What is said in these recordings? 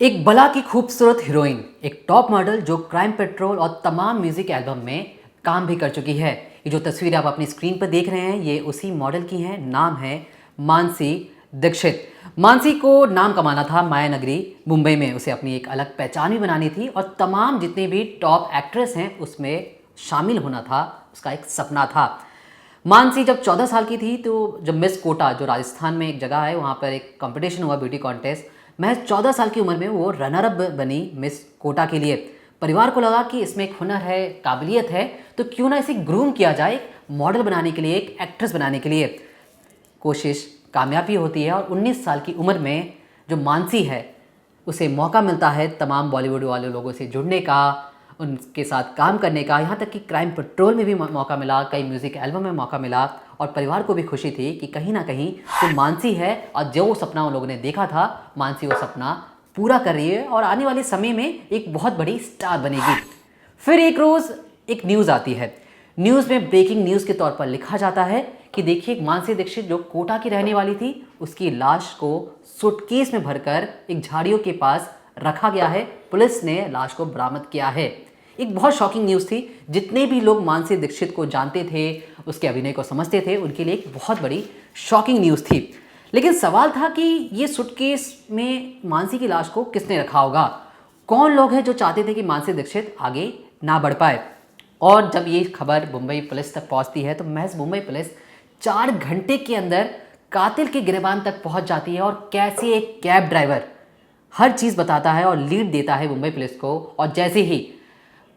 एक बला की खूबसूरत हीरोइन, एक टॉप मॉडल जो क्राइम पेट्रोल और तमाम म्यूजिक एल्बम में काम भी कर चुकी है। ये जो तस्वीर आप अपनी स्क्रीन पर देख रहे हैं ये उसी मॉडल की है। नाम है मानसी दीक्षित। मानसी को नाम कमाना था माया नगरी मुंबई में, उसे अपनी एक अलग पहचान भी बनानी थी और तमाम जितने भी टॉप एक्ट्रेस हैं उसमें शामिल होना था, उसका एक सपना था। मानसी जब 14 साल की थी तो जब मिस कोटा, जो राजस्थान में एक जगह है, वहाँ पर एक कंपटीशन हुआ ब्यूटी कॉन्टेस्ट, महज 14 साल की उम्र में वो रनर अप बनी मिस कोटा के लिए। परिवार को लगा कि इसमें एक हुनर है, काबिलियत है, तो क्यों ना इसे ग्रूम किया जाए एक मॉडल बनाने के लिए, एक एक्ट्रेस बनाने के लिए। कोशिश कामयाब भी होती है और 19 साल की उम्र में जो मानसी है उसे मौका मिलता है तमाम बॉलीवुड वाले लोगों से जुड़ने का, उनके साथ काम करने का। यहाँ तक कि क्राइम पेट्रोल में भी मौका मिला, कई म्यूज़िक एल्बम में मौका मिला और परिवार को भी खुशी थी कि कहीं ना कहीं जो मानसी है और जो सपना उन लोगों ने देखा था, मानसी वो सपना पूरा कर रही है और आने वाले समय में एक बहुत बड़ी स्टार बनेगी। फिर एक रोज़ एक न्यूज़ आती है। न्यूज़ में ब्रेकिंग न्यूज़ के तौर पर लिखा जाता है कि देखिए, मानसी दीक्षित जो कोटा की रहने वाली थी उसकी लाश को सूटकेस में भरकर एक झाड़ियों के पास रखा गया है। पुलिस ने लाश को बरामद किया है। एक बहुत शॉकिंग न्यूज़ थी। जितने भी लोग मानसी दीक्षित को जानते थे, उसके अभिनय को समझते थे, उनके लिए एक बहुत बड़ी शॉकिंग न्यूज़ थी। लेकिन सवाल था कि ये सूटकेस में मानसी की लाश को किसने रखा होगा? कौन लोग हैं जो चाहते थे कि मानसी दीक्षित आगे ना बढ़ पाए? और जब ये खबर मुंबई पुलिस तक पहुंचती है तो महज मुंबई पुलिस 4 घंटे के अंदर कातिल के गिरबान तक पहुंच जाती है और कैसे एक कैब ड्राइवर हर चीज़ बताता है और लीड देता है मुंबई पुलिस को। और जैसे ही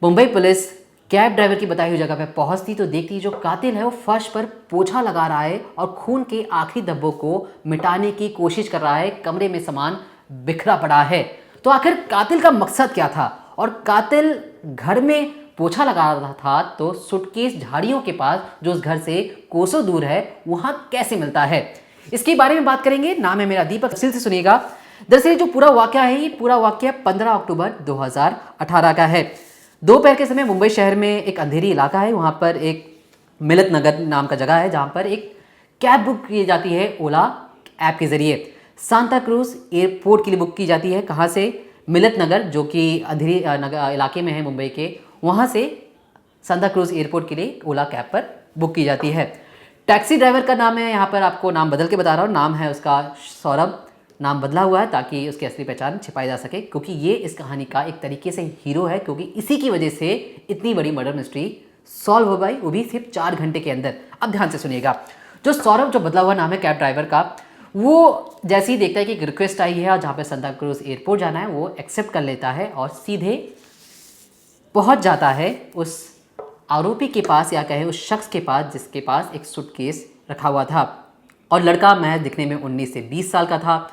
मुंबई पुलिस कैब ड्राइवर की बताई हुई जगह पर पहुंचती तो देखती जो कातिल है वो फर्श पर पोछा लगा रहा है और खून के आखिरी धब्बों को मिटाने की कोशिश कर रहा है। कमरे में सामान बिखरा पड़ा है। तो आखिर कातिल का मकसद क्या था? और कातिल घर में पोछा लगा रहा था तो सूटकेस झाड़ियों के पास, जो उस घर से कोसों दूर है, वहां कैसे मिलता है? इसके बारे में बात करेंगे। नाम है मेरा दीपक, तफसील से सुनिएगा। दरअसल जो पूरा वाकया है, ये पूरा वाकया 15 अक्टूबर 2018 का है। दोपहर के समय मुंबई शहर में एक अंधेरी इलाका है, वहाँ पर एक मिलत नगर नाम का जगह है जहाँ पर एक कैब बुक की जाती है ओला ऐप के ज़रिए। सांता क्रूज एयरपोर्ट के लिए बुक की जाती है। कहाँ से? मिलत नगर, जो कि अंधेरी इलाके में है मुंबई के, वहाँ से सांता क्रूज एयरपोर्ट के लिए ओला कैब पर बुक की जाती है। टैक्सी ड्राइवर का नाम है, यहाँ पर आपको नाम बदल के बता रहा हूँ, नाम है उसका सौरभ। नाम बदला हुआ है ताकि उसकी असली पहचान छिपाई जा सके, क्योंकि ये इस कहानी का एक तरीके से हीरो है, क्योंकि इसी की वजह से इतनी बड़ी मर्डर मिस्ट्री सॉल्व हो गई, वो भी सिर्फ 4 घंटे के अंदर। अब ध्यान से सुनिएगा। जो सौरभ, जो बदला हुआ नाम है कैब ड्राइवर का, वो जैसे ही देखता है कि एक रिक्वेस्ट आई है और जहाँ पर सांता क्रूज एयरपोर्ट जाना है, वो एक्सेप्ट कर लेता है और सीधे पहुँच जाता है उस आरोपी के पास, या कहे उस शख्स के पास जिसके पास एक सूटकेस रखा हुआ था। और लड़का महज दिखने में 19 से 20 साल का था।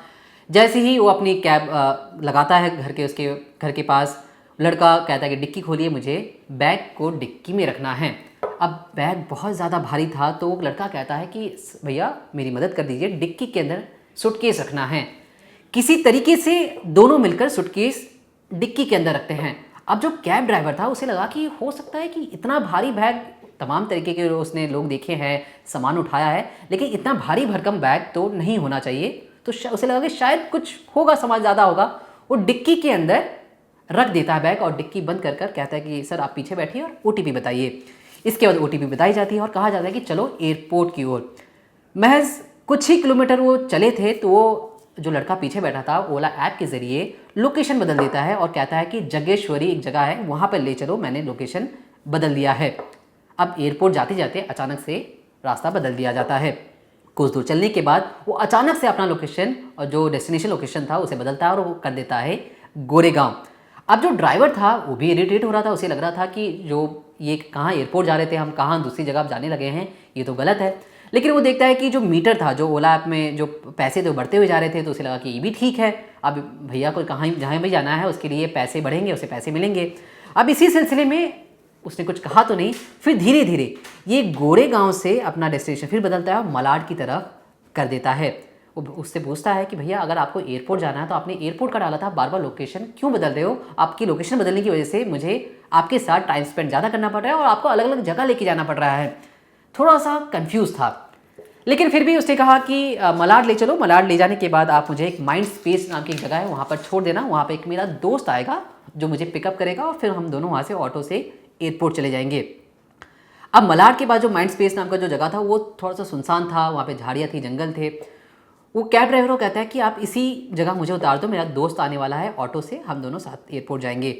जैसे ही वो अपनी कैब लगाता है उसके घर के पास, लड़का कहता है कि डिक्की खोलिए, मुझे बैग को डिक्की में रखना है। अब बैग बहुत ज़्यादा भारी था तो वो लड़का कहता है कि भैया मेरी मदद कर दीजिए, डिक्की के अंदर सूटकेस रखना है। किसी तरीके से दोनों मिलकर सूटकेस डिक्की के अंदर रखते हैं। अब जो कैब ड्राइवर था उसे लगा कि हो सकता है कि इतना भारी बैग, तमाम तरीके के उसने लोग देखे हैं, सामान उठाया है, लेकिन इतना भारी भरकम बैग तो नहीं होना चाहिए। तो उसे लगा कि शायद कुछ होगा, सामान ज़्यादा होगा। वो डिक्की के अंदर रख देता है बैग और डिक्की बंद कर कहता है कि सर आप पीछे बैठिए और OTP बताइए। इसके बाद OTP बताई जाती है और कहा जाता है कि चलो एयरपोर्ट की ओर। महज कुछ ही किलोमीटर वो चले थे तो वो जो लड़का पीछे बैठा था ओला ऐप के ज़रिए लोकेशन बदल देता है और कहता है कि जगेश्वरी एक जगह है, वहाँ पर ले चलो, मैंने लोकेशन बदल दिया है। अब एयरपोर्ट जाते जाते अचानक से रास्ता बदल दिया जाता है। कुछ दूर चलने के बाद वो अचानक से अपना लोकेशन और जो डेस्टिनेशन लोकेशन था उसे बदलता है और वो कर देता है गोरेगांव। अब जो ड्राइवर था वो भी इरिटेट हो रहा था, उसे लग रहा था कि जो ये कहाँ एयरपोर्ट जा रहे थे हम, कहाँ दूसरी जगह जाने लगे हैं, ये तो गलत है। लेकिन वो देखता है कि जो मीटर था, जो ओला ऐप में जो पैसे थे बढ़ते हुए जा रहे थे, तो उसे लगा कि ये भी ठीक है। अब भैया को कहाँ जहाँ भी जाना है उसके लिए पैसे बढ़ेंगे, उसे पैसे मिलेंगे। अब इसी सिलसिले में उसने कुछ कहा तो नहीं, फिर धीरे धीरे ये गोरेगांव से अपना डेस्टिनेशन फिर बदलता है और मलाड की तरफ कर देता है। वो उससे पूछता है कि भैया अगर आपको एयरपोर्ट जाना है तो आपने एयरपोर्ट का डाला था, बार बार लोकेशन क्यों बदल रहे हो? आपकी लोकेशन बदलने की वजह से मुझे आपके साथ टाइम स्पेंड ज़्यादा करना पड़ रहा है और आपको अलग अलग जगह लेके जाना पड़ रहा है। थोड़ा सा कंफ्यूज था। लेकिन फिर भी उसने कहा कि मलाड ले चलो, मलाड ले जाने के बाद आप मुझे एक माइंड स्पेस नाम की एक जगह है वहाँ पर छोड़ देना, वहाँ पर एक मेरा दोस्त आएगा जो मुझे पिकअप करेगा और फिर हम दोनों वहाँ से ऑटो से एयरपोर्ट चले जाएंगे। अब मलाड के बाद जो माइंड स्पेस नाम का जो जगह था वो थोड़ा सा सुनसान था, वहाँ पे झाड़ियाँ थी, जंगल थे। वो कैब ड्राइवर को कहता है कि आप इसी जगह मुझे उतार दो, मेरा दोस्त आने वाला है ऑटो से, हम दोनों साथ एयरपोर्ट जाएंगे।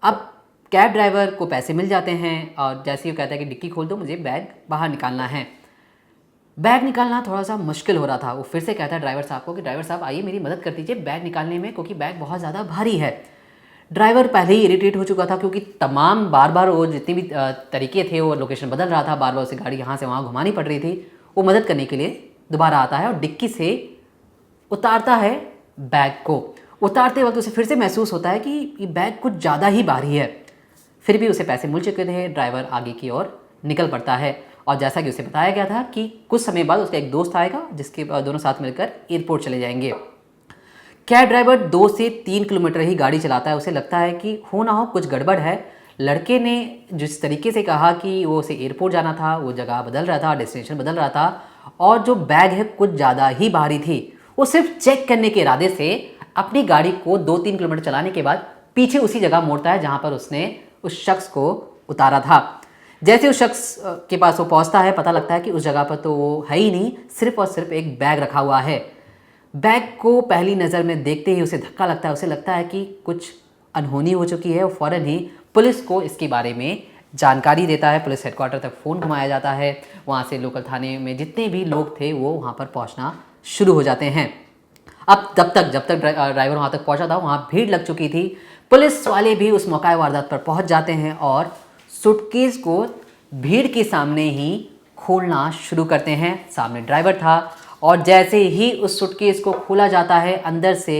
अब कैब ड्राइवर को पैसे मिल जाते हैं और जैसे ही वो कहता है कि डिक्की खोल दो, मुझे बैग बाहर निकालना है। बैग निकालना थोड़ा सा मुश्किल हो रहा था। वो फिर से कहता है ड्राइवर साहब को कि ड्राइवर साहब आइए मेरी मदद कर दीजिए बैग निकालने में, क्योंकि बैग बहुत ज़्यादा भारी है। ड्राइवर पहले ही इरिटेट हो चुका था क्योंकि तमाम बार बार वो जितने भी तरीके थे, वो लोकेशन बदल रहा था, बार बार उसे गाड़ी यहाँ से वहाँ घुमानी पड़ रही थी। वो मदद करने के लिए दोबारा आता है और डिक्की से उतारता है बैग को। उतारते वक्त उसे फिर से महसूस होता है कि ये बैग कुछ ज़्यादा ही भारी है। फिर भी उसे पैसे मिल चुके थे, ड्राइवर आगे की ओर निकल पड़ता है और जैसा कि उसे बताया गया था कि कुछ समय बाद उसका एक दोस्त आएगा जिसके दोनों साथ मिलकर एयरपोर्ट चले जाएंगे। कैब ड्राइवर 2 से 3 किलोमीटर ही गाड़ी चलाता है। उसे लगता है कि हो ना हो कुछ गड़बड़ है। लड़के ने जिस तरीके से कहा कि वो उसे एयरपोर्ट जाना था, वो जगह बदल रहा था, डेस्टिनेशन बदल रहा था और जो बैग है कुछ ज़्यादा ही भारी थी। वो सिर्फ चेक करने के इरादे से अपनी गाड़ी को 2-3 किलोमीटर चलाने के बाद पीछे उसी जगह मोड़ता है जहाँ पर उसने उस शख्स को उतारा था। जैसे उस शख्स के पास वो पहुँचता है, पता लगता है कि उस जगह पर तो वो है ही नहीं, सिर्फ और सिर्फ एक बैग रखा हुआ है। बैग को पहली नज़र में देखते ही उसे धक्का लगता है। उसे लगता है कि कुछ अनहोनी हो चुकी है। वो फ़ौरन ही पुलिस को इसके बारे में जानकारी देता है। पुलिस हेडक्वार्टर तक फ़ोन घुमाया जाता है। वहाँ से लोकल थाने में जितने भी लोग थे वो वहाँ पर पहुँचना शुरू हो जाते हैं। अब जब तक ड्राइवर वहाँ तक पहुँचा था वहाँ भीड़ लग चुकी थी। पुलिस वाले भी उस मौका वारदात पर पहुँच जाते हैं और सूटकेस को भीड़ के सामने ही खोलना शुरू करते हैं। सामने ड्राइवर था और जैसे ही उस सूटकेस को खोला जाता है, अंदर से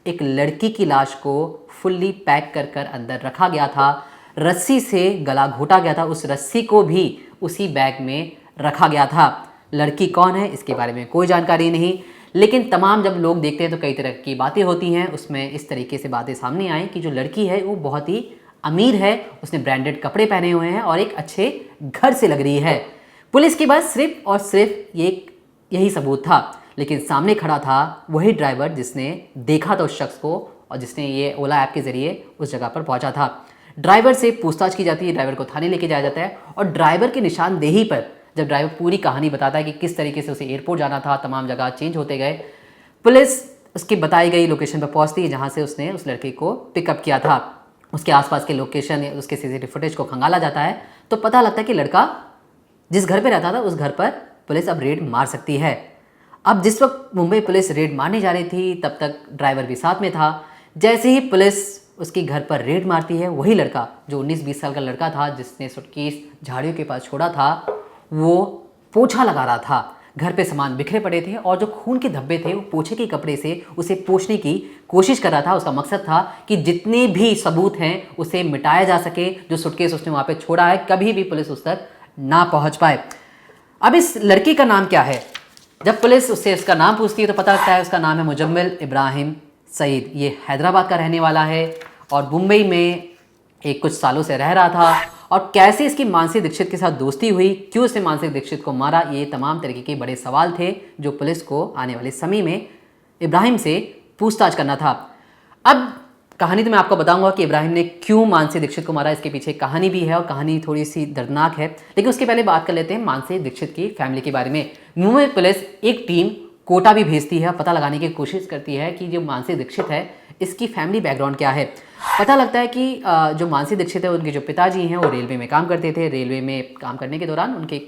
एक लड़की की लाश को फुल्ली पैक कर कर अंदर रखा गया था। रस्सी से गला घोटा गया था, उस रस्सी को भी उसी बैग में रखा गया था। लड़की कौन है इसके बारे में कोई जानकारी नहीं, लेकिन तमाम जब लोग देखते हैं तो कई तरह की बातें होती हैं। उसमें इस तरीके से बातें सामने आई कि जो लड़की है वो बहुत ही अमीर है, उसने ब्रांडेड कपड़े पहने हुए हैं और एक अच्छे घर से लग रही है। पुलिस के पास सिर्फ और सिर्फ यही सबूत था, लेकिन सामने खड़ा था वही ड्राइवर जिसने देखा था उस शख्स को और जिसने ये ओला ऐप के ज़रिए उस जगह पर पहुंचा था। ड्राइवर से पूछताछ की जाती है, ड्राइवर को थाने लेके जाया जाता है और ड्राइवर की निशानदेही पर जब ड्राइवर पूरी कहानी बताता है कि किस तरीके से उसे एयरपोर्ट जाना था, तमाम जगह चेंज होते गए, पुलिस उसकी बताई गई लोकेशन पर पहुंचती है जहां से उसने उस लड़के को पिकअप किया था। उसके आसपास के लोकेशन, उसके सीसीटीवी फुटेज को खंगाला जाता है तो पता लगता है कि लड़का जिस घर पर रहता था उस घर पर पुलिस अब रेड मार सकती है। अब जिस वक्त मुंबई पुलिस रेड मारने जा रही थी तब तक ड्राइवर भी साथ में था। जैसे ही पुलिस उसके घर पर रेड मारती है, वही लड़का जो 19-20 साल का लड़का था जिसने सूटकेस झाड़ियों के पास छोड़ा था, वो पोछा लगा रहा था। घर पे सामान बिखरे पड़े थे और जो खून के धब्बे थे वो पोछे के कपड़े से उसे पोंछने की कोशिश कर रहा था। उसका मकसद था कि जितने भी सबूत हैं उसे मिटाया जा सके। जो सूटकेस उसने वहाँ पे छोड़ा है कभी भी पुलिस उस तक ना पहुँच पाए। अब इस लड़के का नाम क्या है? जब पुलिस उससे इसका नाम पूछती है तो पता लगता है उसका नाम है मुजम्मिल इब्राहिम सईद। ये हैदराबाद का रहने वाला है और मुंबई में कुछ सालों से रह रहा था। और कैसे इसकी मानसी दीक्षित के साथ दोस्ती हुई, क्यों इसने मानसी दीक्षित को मारा, ये तमाम तरीके के बड़े सवाल थे जो पुलिस को आने वाले समय में इब्राहिम से पूछताछ करना था। अब कहानी तो मैं आपको बताऊंगा कि इब्राहिम ने क्यों मानसी दीक्षित को मारा, इसके पीछे कहानी भी है और कहानी थोड़ी सी दर्दनाक है। लेकिन उसके पहले बात कर लेते हैं मानसी दीक्षित की फैमिली के बारे में। मुंबई पुलिस एक टीम कोटा भी भेजती है, पता लगाने की कोशिश करती है कि जो मानसी दीक्षित है इसकी फैमिली बैकग्राउंड क्या है। पता लगता है कि जो मानसी दीक्षित है उनके जो पिताजी हैं वो रेलवे में काम करते थे। रेलवे में काम करने के दौरान उनकी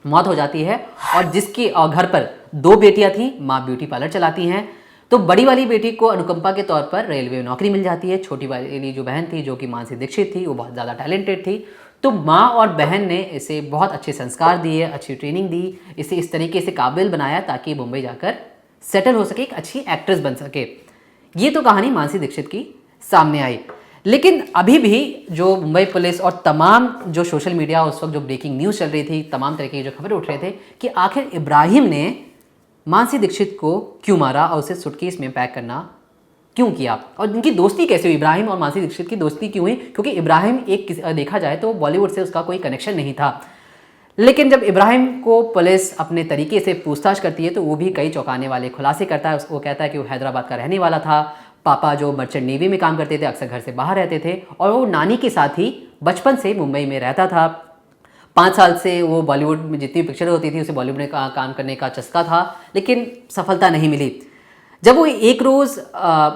मौत हो जाती है और जिसकी घर पर 2 बेटियां थीं, माँ ब्यूटी पार्लर चलाती हैं। तो बड़ी वाली बेटी को अनुकंपा के तौर पर रेलवे में नौकरी मिल जाती है। छोटी वाली जो बहन थी जो कि मानसी दीक्षित थी वो बहुत ज़्यादा टैलेंटेड थी। तो माँ और बहन ने इसे बहुत अच्छे संस्कार दिए, अच्छी ट्रेनिंग दी, इसे इस तरीके से काबिल बनाया ताकि मुंबई जाकर सेटल हो सके, एक अच्छी एक्ट्रेस बन सके। ये तो कहानी मानसी दीक्षित की सामने आई। लेकिन अभी भी जो मुंबई पुलिस और तमाम जो सोशल मीडिया उस वक्त जो ब्रेकिंग न्यूज़ चल रही थी, तमाम तरह की जो खबरें उठ रहे थे कि आखिर इब्राहिम ने मानसी दीक्षित को क्यों मारा और उसे सूटकेस में पैक करना क्यों किया और इनकी दोस्ती कैसे हुई, इब्राहिम और मानसी दीक्षित की दोस्ती क्यों हुई, क्योंकि इब्राहिम देखा जाए तो बॉलीवुड से उसका कोई कनेक्शन नहीं था। लेकिन जब इब्राहिम को पुलिस अपने तरीके से पूछताछ करती है तो वो भी कई चौंकाने वाले खुलासे करता है। वो कहता है कि वो हैदराबाद का रहने वाला था, पापा जो मर्चेंट नेवी में काम करते थे अक्सर घर से बाहर रहते थे और वो नानी के साथ ही बचपन से मुंबई में रहता था। 5 साल से वो बॉलीवुड में जितनी पिक्चर होती थी उसे बॉलीवुड में काम करने का चस्का था, लेकिन सफलता नहीं मिली। जब वो एक रोज़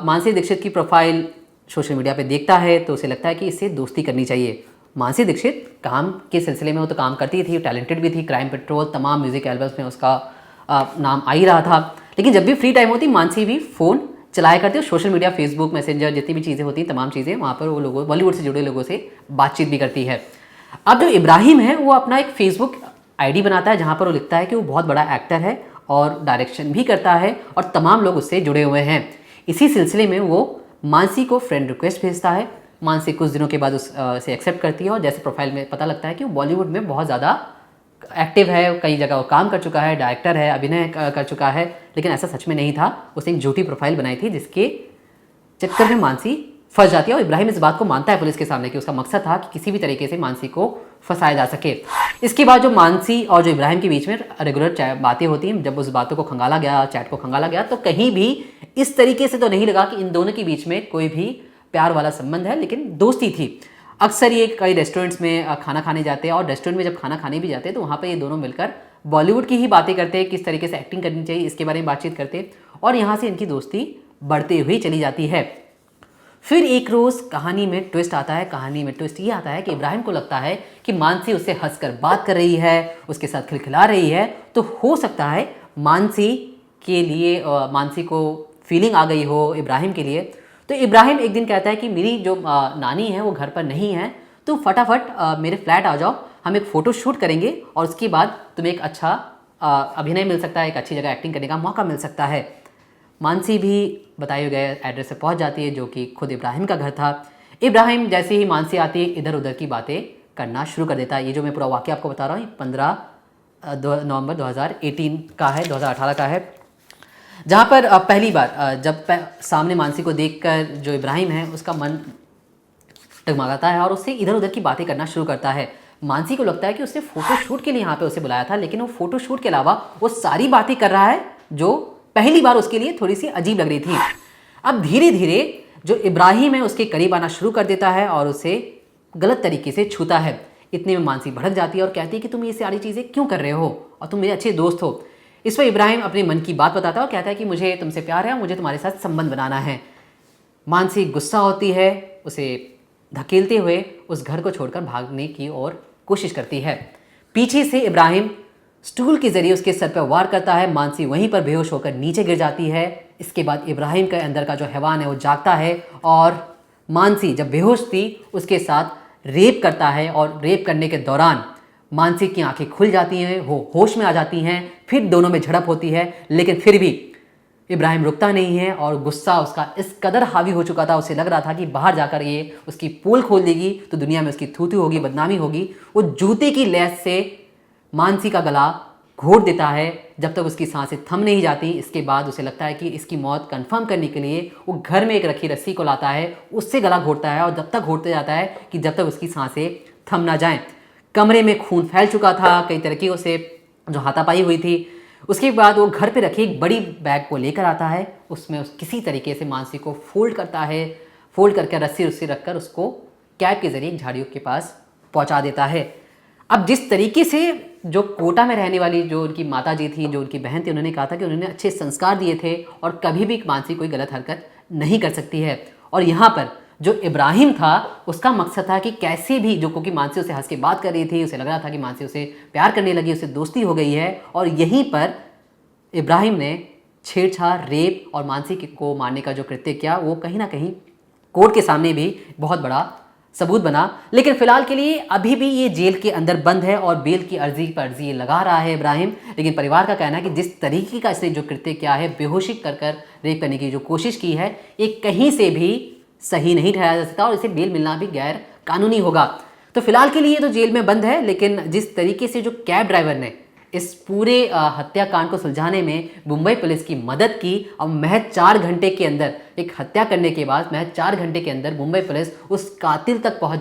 मानसी दीक्षित की प्रोफाइल सोशल मीडिया पे देखता है तो उसे लगता है कि इससे दोस्ती करनी चाहिए। मानसी दीक्षित काम के सिलसिले में वो तो काम करती थी, टैलेंटेड भी थी, क्राइम पेट्रोल तमाम म्यूज़िक एल्बम्स में उसका नाम आ ही रहा था। लेकिन जब भी फ्री टाइम होती मानसी भी फ़ोन चलाया करती है, सोशल मीडिया, फेसबुक, मैसेंजर जितनी भी चीज़ें होती हैं तमाम चीज़ें वहाँ पर वो लोगों बॉलीवुड से जुड़े लोगों से बातचीत भी करती है। अब जो इब्राहिम है वो अपना एक फेसबुक आईडी बनाता है जहाँ पर वो लिखता है कि वो बहुत बड़ा एक्टर है और डायरेक्शन भी करता है और तमाम लोग उससे जुड़े हुए हैं। इसी सिलसिले में वो मानसी को फ्रेंड रिक्वेस्ट भेजता है। मानसी कुछ दिनों के बाद उसे एक्सेप्ट करती है और जैसे प्रोफाइल में पता लगता है कि वो बॉलीवुड में बहुत ज़्यादा एक्टिव है, कई जगह वो काम कर चुका है, डायरेक्टर है, अभिनय कर चुका है, लेकिन ऐसा सच में नहीं था। उसने एक झूठी प्रोफाइल बनाई थी जिसके चक्कर में मानसी फंस जाती है और इब्राहिम इस बात को मानता है पुलिस के सामने कि उसका मकसद था कि किसी भी तरीके से मानसी को फंसाया जा सके। इसके बाद जो मानसी और जो इब्राहिम के बीच में रेगुलर बातें होती हैं, जब उस बातों को खंगाला गया, चैट को खंगाला गया, तो कहीं भी इस तरीके से तो नहीं लगा कि इन दोनों के बीच में कोई भी प्यार वाला संबंध है, लेकिन दोस्ती थी। अक्सर ये कई रेस्टोरेंट्स में खाना खाने जाते हैं और रेस्टोरेंट में जब खाना खाने भी जाते हैं तो वहाँ पर ये दोनों मिलकर बॉलीवुड की ही बातें करते हैं, किस तरीके से एक्टिंग करनी चाहिए इसके बारे में बातचीत करते हैं और यहाँ से इनकी दोस्ती बढ़ती हुई चली जाती है। फिर एक रोज़ कहानी में ट्विस्ट आता है। कहानी में ट्विस्ट ये आता है कि इब्राहिम को लगता है कि मानसी उससे हंसकर बात कर रही है, उसके साथ खिलखिला रही है, तो हो सकता है मानसी के लिए मानसी को फीलिंग आ गई हो इब्राहिम के लिए। तो इब्राहिम एक दिन कहता है कि मेरी जो नानी है वो घर पर नहीं है, तो फटाफट मेरे फ्लैट आ जाओ, हम एक फ़ोटो शूट करेंगे और उसके बाद तुम्हें एक अच्छा अभिनय मिल सकता है, एक अच्छी जगह एक्टिंग करने का मौका मिल सकता है। मानसी भी बताए गए एड्रेस पे पहुंच जाती है जो कि खुद इब्राहिम का घर था। इब्राहिम जैसे ही मानसी आती है इधर उधर की बातें करना शुरू कर देता है। ये जो मैं पूरा वाक़या आपको बता रहा हूँ 15 नवंबर 2018 का है, 2018 का है, जहाँ पर पहली बार जब सामने मानसी को देखकर जो इब्राहिम है उसका मन डगमगाता है और उससे इधर उधर की बातें करना शुरू करता है। मानसी को लगता है कि उसने फ़ोटो शूट के लिए यहाँ पे उसे बुलाया था, लेकिन वो फ़ोटो शूट के अलावा वो सारी बातें कर रहा है जो पहली बार उसके लिए थोड़ी सी अजीब लग रही थी। अब धीरे धीरे जो इब्राहिम है उसके करीब आना शुरू कर देता है और उसे गलत तरीके से छूता है। इतने में मानसी भड़क जाती है और कहती है कि तुम ये सारी चीज़ें क्यों कर रहे हो और तुम मेरे अच्छे दोस्त हो। इस पर इब्राहिम अपने मन की बात बताता है और कहता है कि मुझे तुमसे प्यार है और मुझे तुम्हारे साथ संबंध बनाना है। मानसी गुस्सा होती है, उसे धकेलते हुए उस घर को छोड़कर भागने की ओर कोशिश करती है। पीछे से इब्राहिम स्टूल के जरिए उसके सर पर वार करता है। मानसी वहीं पर बेहोश होकर नीचे गिर जाती है। इसके बाद इब्राहिम के अंदर का जो हैवान है वो जागता है और मानसी जब बेहोश थी उसके साथ रेप करता है और रेप करने के दौरान मानसी की आंखें खुल जाती हैं, वो होश में आ जाती हैं। फिर दोनों में झड़प होती है, लेकिन फिर भी इब्राहिम रुकता नहीं है और गुस्सा उसका इस कदर हावी हो चुका था, उसे लग रहा था कि बाहर जाकर ये उसकी पोल खोल देगी तो दुनिया में उसकी थू-थू होगी, बदनामी होगी। वो जूते की लैस से मानसी का गला घोट देता है जब तक उसकी सांसें थम नहीं जाती। इसके बाद उसे लगता है कि इसकी मौत कंफर्म करने के लिए वो घर में एक रखी रस्सी को लाता है, उससे गला घोटता है और जब तक घोटते जाता है कि जब तक उसकी सांसें थम ना जाएं। कमरे में खून फैल चुका था कई तरीक़ों से, जो हाथापाई हुई थी। उसके बाद वो घर पे रखी एक बड़ी बैग को लेकर आता है, उसमें किसी तरीके से मानसी को फोल्ड करता है, फोल्ड करके रस्सी रखकर उसको कैब के ज़रिए झाड़ियों के पास पहुंचा देता है। अब जिस तरीके से जो कोटा में रहने वाली जो उनकी माता जी थी, जो उनकी बहन थी, उन्होंने कहा था कि उन्होंने अच्छे संस्कार दिए थे और कभी भी मानसी कोई गलत हरकत नहीं कर सकती है। और यहाँ पर जो इब्राहिम था उसका मकसद था कि कैसे भी, जो क्योंकि मानसी उसे हंस के बात कर रही थी, उसे लग रहा था कि मानसी उसे प्यार करने लगी, उससे दोस्ती हो गई है, और यहीं पर इब्राहिम ने छेड़छाड़, रेप और मानसी को मारने का जो कृत्य किया वो कहीं ना कहीं कोर्ट के सामने भी बहुत बड़ा सबूत बना। लेकिन फिलहाल के लिए अभी भी ये जेल के अंदर बंद है और बेल की अर्जी पर अर्जी लगा रहा है इब्राहिम। लेकिन परिवार का कहना है कि जिस तरीके का इसने जो कृत्य किया है, बेहोशी कर रेप करने की जो कोशिश की है, ये कहीं से भी सही नहीं ठहराया जा सकता और इसे बेल मिलना भी गैर कानूनी होगा। तो फिलहाल के लिए तो जेल में बंद है, लेकिन जिस तरीके से जो कैब ड्राइवर ने इस पूरे हत्याकांड को सुलझाने में मुंबई पुलिस की मदद की और महज 4 घंटे के अंदर, एक हत्या करने के बाद महज 4 घंटे के अंदर मुंबई पुलिस उस कातिल तक पहुंच